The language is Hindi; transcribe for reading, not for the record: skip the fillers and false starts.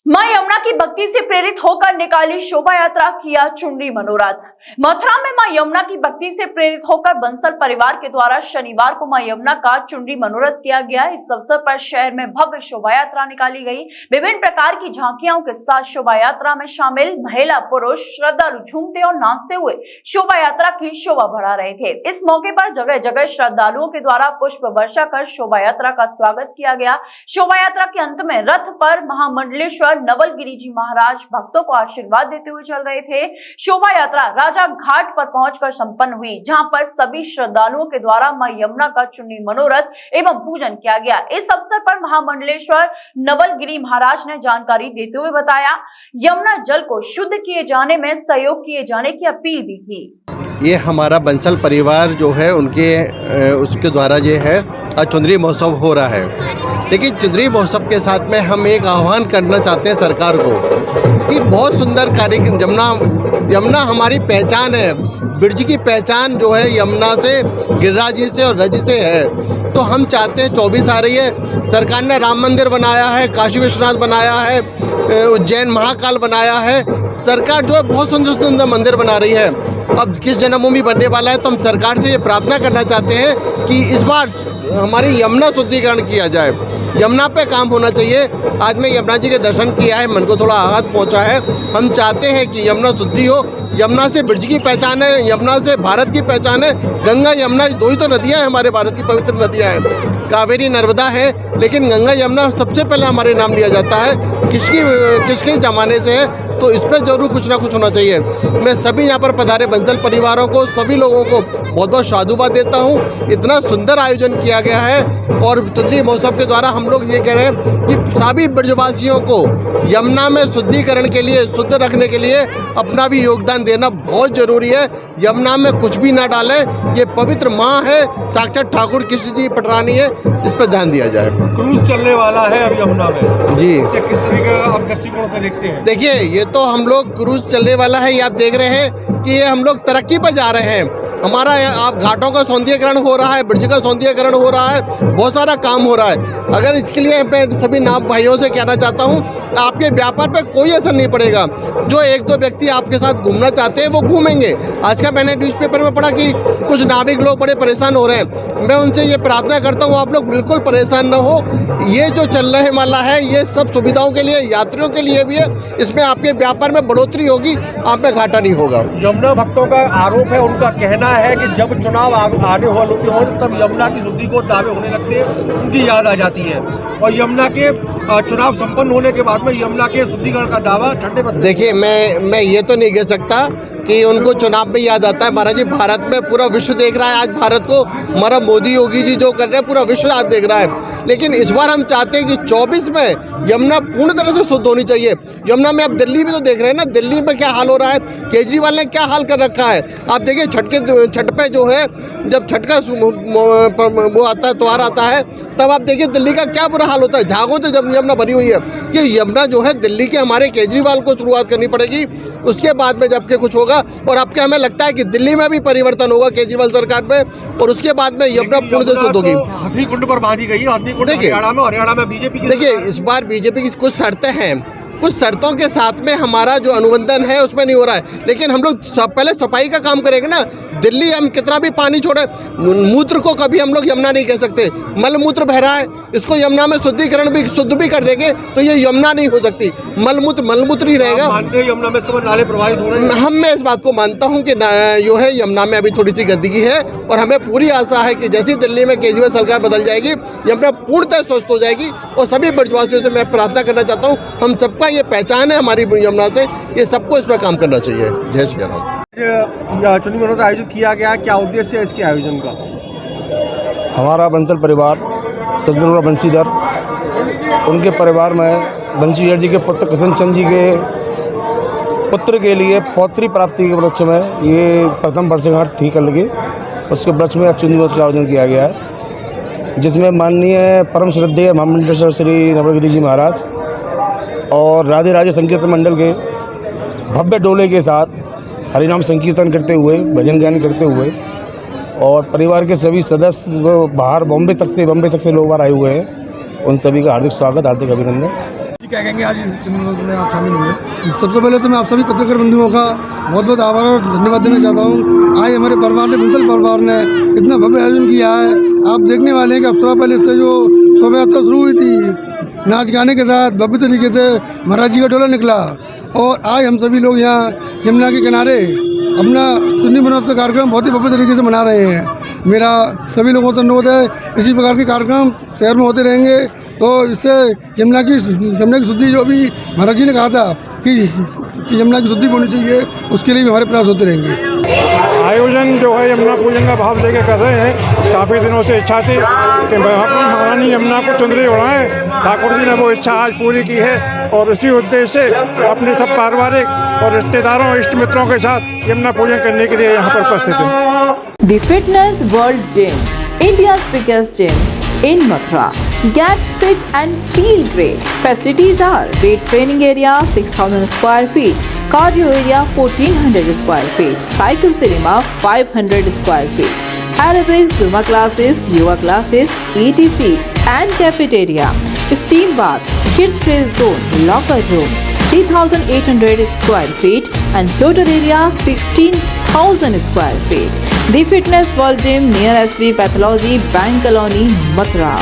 मां यमुना की भक्ति से प्रेरित होकर निकाली शोभा यात्रा, किया चुनरी मनोरथ। मथुरा में मां यमुना की भक्ति से प्रेरित होकर बंसल परिवार के द्वारा शनिवार को मां यमुना का चुनरी मनोरथ किया गया। इस अवसर पर शहर में भव्य शोभा यात्रा निकाली गई। विभिन्न प्रकार की झांकियों के साथ शोभा यात्रा में शामिल महिला पुरुष श्रद्धालु झूमते और नाचते हुए शोभा यात्रा की शोभा बढ़ा रहे थे। इस मौके पर जगह जगह श्रद्धालुओं के द्वारा पुष्प वर्षा कर शोभा यात्रा का स्वागत किया गया। शोभा यात्रा के अंत में रथ पर महामंडलेश्वर नवलगिरी जी महाराज भक्तों को आशीर्वाद देते हुए चल रहे थे। शोभा यात्रा राजा घाट पर पहुंचकर संपन्न हुई, जहां पर सभी श्रद्धालुओं के द्वारा मां यमुना का चुनरी मनोरथ एवं पूजन किया गया। इस अवसर पर महामंडलेश्वर नवलगिरी महाराज ने जानकारी देते हुए बताया, यमुना जल को शुद्ध किए जाने में सहयोग किए जाने की अपील भी की। ये हमारा बंसल परिवार जो है उसके द्वारा ये है चुनरी महोत्सव हो रहा है। लेकिन चुनरी महोत्सव के साथ में हम एक आह्वान करना चाहते हैं सरकार को कि बहुत सुंदर कार्यक्रम यमुना हमारी पहचान है। ब्रज की पहचान जो है यमुना से, गिरिराज जी से और रज से है। तो हम चाहते हैं 24 आ रही है, सरकार ने राम मंदिर बनाया है, काशी विश्वनाथ बनाया है, उज्जैन महाकाल बनाया है। सरकार जो है बहुत सुंदर सुंदर मंदिर बना रही है। अब किस जन्मभूमि बनने वाला है, तो हम सरकार से ये प्रार्थना करना चाहते हैं कि इस बार हमारी यमुना शुद्धिकरण किया जाए। यमुना पे काम होना चाहिए। आज मैं यमुना जी के दर्शन किया है, मन को थोड़ा आघात पहुंचा है। हम चाहते हैं कि यमुना शुद्धि हो। यमुना से ब्रज की पहचान है, यमुना से भारत की पहचान है। गंगा यमुना दो ही तो नदियाँ हैं, हमारे भारत की पवित्र नदियाँ हैं। कावेरी नर्मदा है, लेकिन गंगा यमुना सबसे पहले हमारे नाम लिया जाता है। किसके ज़माने से है, तो इस पर जरूर कुछ ना कुछ होना चाहिए। मैं सभी यहाँ पर पधारे बंसल परिवारों को, सभी लोगों को बहुत बहुत साधुवाद देता हूँ। इतना सुंदर आयोजन किया गया है और चुनरी महोत्सव के द्वारा हम लोग ये कह रहे हैं कि सभी ब्रजवासियों को यमुना में शुद्धिकरण के लिए, शुद्ध रखने के लिए अपना भी योगदान देना बहुत जरूरी है। यमुना में कुछ भी ना डालें, ये पवित्र माँ है, साक्षात ठाकुर कृष्ण जी पटरानी है, इस पर ध्यान दिया जाए। क्रूज चलने वाला है अब यमुना में जी, इससे किस तरीके का आप दृष्टिकोण से देखते हैं? देखिए, ये तो हम लोग क्रूज चलने वाला है, ये आप देख रहे हैं कि ये हम लोग तरक्की पर जा रहे हैं। हमारा आप घाटों का सौंदर्यीकरण हो रहा है, ब्रिज का सौंदर्यीकरण हो रहा है, बहुत सारा काम हो रहा है। अगर इसके लिए मैं सभी नाव भाइयों से कहना चाहता हूँ, आपके व्यापार पर कोई असर नहीं पड़ेगा। जो एक दो व्यक्ति आपके साथ घूमना चाहते हैं वो घूमेंगे। आज का मैंने न्यूज़पेपर में पढ़ा कि कुछ नाविक लोग बड़े परेशान हो रहे हैं। मैं उनसे ये प्रार्थना करता हूँ, आप लोग बिल्कुल परेशान न हो। ये जो चल रहे वाला है, ये सब सुविधाओं के लिए, यात्रियों के लिए भी है। इसमें आपके व्यापार में बढ़ोतरी होगी, आप में घाटा नहीं होगा। यमुना भक्तों का आरोप है, उनका कहना है कि जब चुनाव आने वाले हो तब यमुना की शुद्धि को दावे होने लगते हैं, उनकी याद आ जाती है। और यमुना के चुनाव संपन्न होने के बाद में यमुना के शुद्धिकरण का दावा ठंडे बस्ते। देखिए, मैं ये तो नहीं कह सकता कि उनको चुनाव में याद आता है। महाराज जी, भारत में पूरा विश्व देख रहा है आज भारत को। हमारा मोदी योगी जी जो कर रहे हैं, पूरा विश्व आज देख रहा है। लेकिन इस बार हम चाहते हैं कि 24 में यमुना पूर्ण तरह से शुद्ध होनी चाहिए। यमुना में आप दिल्ली भी तो देख रहे हैं ना, दिल्ली में क्या हाल हो रहा है, केजरीवाल ने क्या हाल कर रखा है। आप देखिए, छठ पे जो है, जब छठ का वो आता है, त्योहार आता है, तब आप देखिए दिल्ली का क्या बुरा हाल होता है। झागों से जब यमुना भरी हुई है, कि यमुना जो है दिल्ली के हमारे केजरीवाल को शुरुआत करनी पड़ेगी, उसके बाद में जबकि कुछ होगा। और आपके हमें लगता है कि दिल्ली में भी परिवर्तन होगा केजरीवाल सरकार में, और उसके बाद में यमुना पूर्ण से शुद्ध होगी। हथनीकुंड पर बांधी गई है, हथनीकुंड हरियाणा में बीजेपी की। देखिए, इस बार बीजेपी की कुछ शर्तें हैं, कुछ शर्तों के साथ में हमारा जो अनुबंधन है उसमें नहीं हो रहा है। लेकिन हम लोग पहले सफाई का काम करेंगे ना। दिल्ली हम कितना भी पानी छोड़े, मूत्र को कभी हम लोग यमुना नहीं कह सकते। मलमूत्र बह रहा है, इसको यमुना में शुद्धिकरण भी शुद्ध भी कर देंगे तो ये यमुना नहीं हो सकती। मलमूत्र ही रहेगा। मानते हैं यमुना में सब नाले प्रवाहित हो रहे हैं? हम मैं इस बात को मानता हूं कि जो है यमुना में अभी थोड़ी सी गंदगी है, और हमें पूरी आशा है कि जैसी दिल्ली में केजरीवाल सरकार बदल जाएगी, यमुना पूर्णतः स्वस्थ हो जाएगी। और सभी ब्रजवासियों से मैं प्रार्थना करना चाहता हूँ, हम सबका ये पहचान है हमारी यमुना से, ये सबको इस पर काम करना चाहिए। जय श्री राम। चुनरी मनोरथ आयोजित किया गया, क्या उद्देश्य है इसके आयोजन का? हमारा बंसल परिवार सज्जनों बंशीधर, उनके परिवार में बंशीधर जी के पुत्र कृष्ण चंद जी के पुत्र के लिए पौत्री प्राप्ति के उपलक्ष्य में ये प्रथम वर्षगांठ थी कल के, उसके उपलक्ष्य में चुनरी मनोरथ का आयोजन किया गया है, जिसमें माननीय परम श्रद्धेय महामंडलेश्वर श्री नवलगिरी जी महाराज और राधे राधे संकीर्तन मंडल के भव्य डोले के साथ हरिनाम संकीर्तन करते हुए, भजन गान करते हुए, और परिवार के सभी सदस्य बाहर बॉम्बे तक से लोग बाहर आए हुए हैं, उन सभी का हार्दिक स्वागत, हार्दिक अभिनंदन। क्या कहेंगे आज इस चुनाव में आप शामिल हुए? सबसे पहले तो मैं आप सभी पत्रकार बंधुओं का बहुत बहुत आभार और धन्यवाद देना चाहता हूँ। आज हमारे परिवार ने, बंसल परिवार ने इतना भव्य आयोजन किया है। आप देखने वाले हैं कि अप्सरा पैलेस से जो शोभा यात्रा शुरू हुई थी, नाच गाने के साथ भव्य तरीके से महाराज जी का डोला निकला, और आज हम सभी लोग यहाँ यमुना के किनारे अपना चुन्नी मनोरथ का कार्यक्रम बहुत ही भव्य तरीके से मना रहे हैं। मेरा सभी लोगों से अनुरोध है, इसी प्रकार के कार्यक्रम शहर में होते रहेंगे तो इससे यमुना की शुद्धि, जो भी महाराज जी ने कहा था कि यमुना की शुद्धि होनी चाहिए, उसके लिए भी हमारे प्रयास होते रहेंगे। आयोजन जो है यमुना पूजन का भाव लेके कर रहे हैं। काफ़ी दिनों से इच्छा थी कि महारानी यमुना को चुंदरी उड़ाएं। ठाकुर जी ने वो इच्छा आज पूरी की है और उसी उद्देश्य से अपने सब पारिवारिक और रिश्तेदारों, इष्ट मित्रों के साथ यमुना पूजन करने के लिए यहाँ पर उपस्थित हैं। The Fitness World Gym, India's biggest gym in Mathura. Get fit and feel great. Facilities are weight training area 6,000 square feet, cardio area 1,400 square feet, cycle cinema 500 square feet, aerobics, Zumba classes, yoga classes, etc. and cafeteria, steam bath, kids play zone, locker room 3,800 square feet and total area 16,000 square feet. The Fitness World Gym near SV Pathology, Bank Colony, Mathura.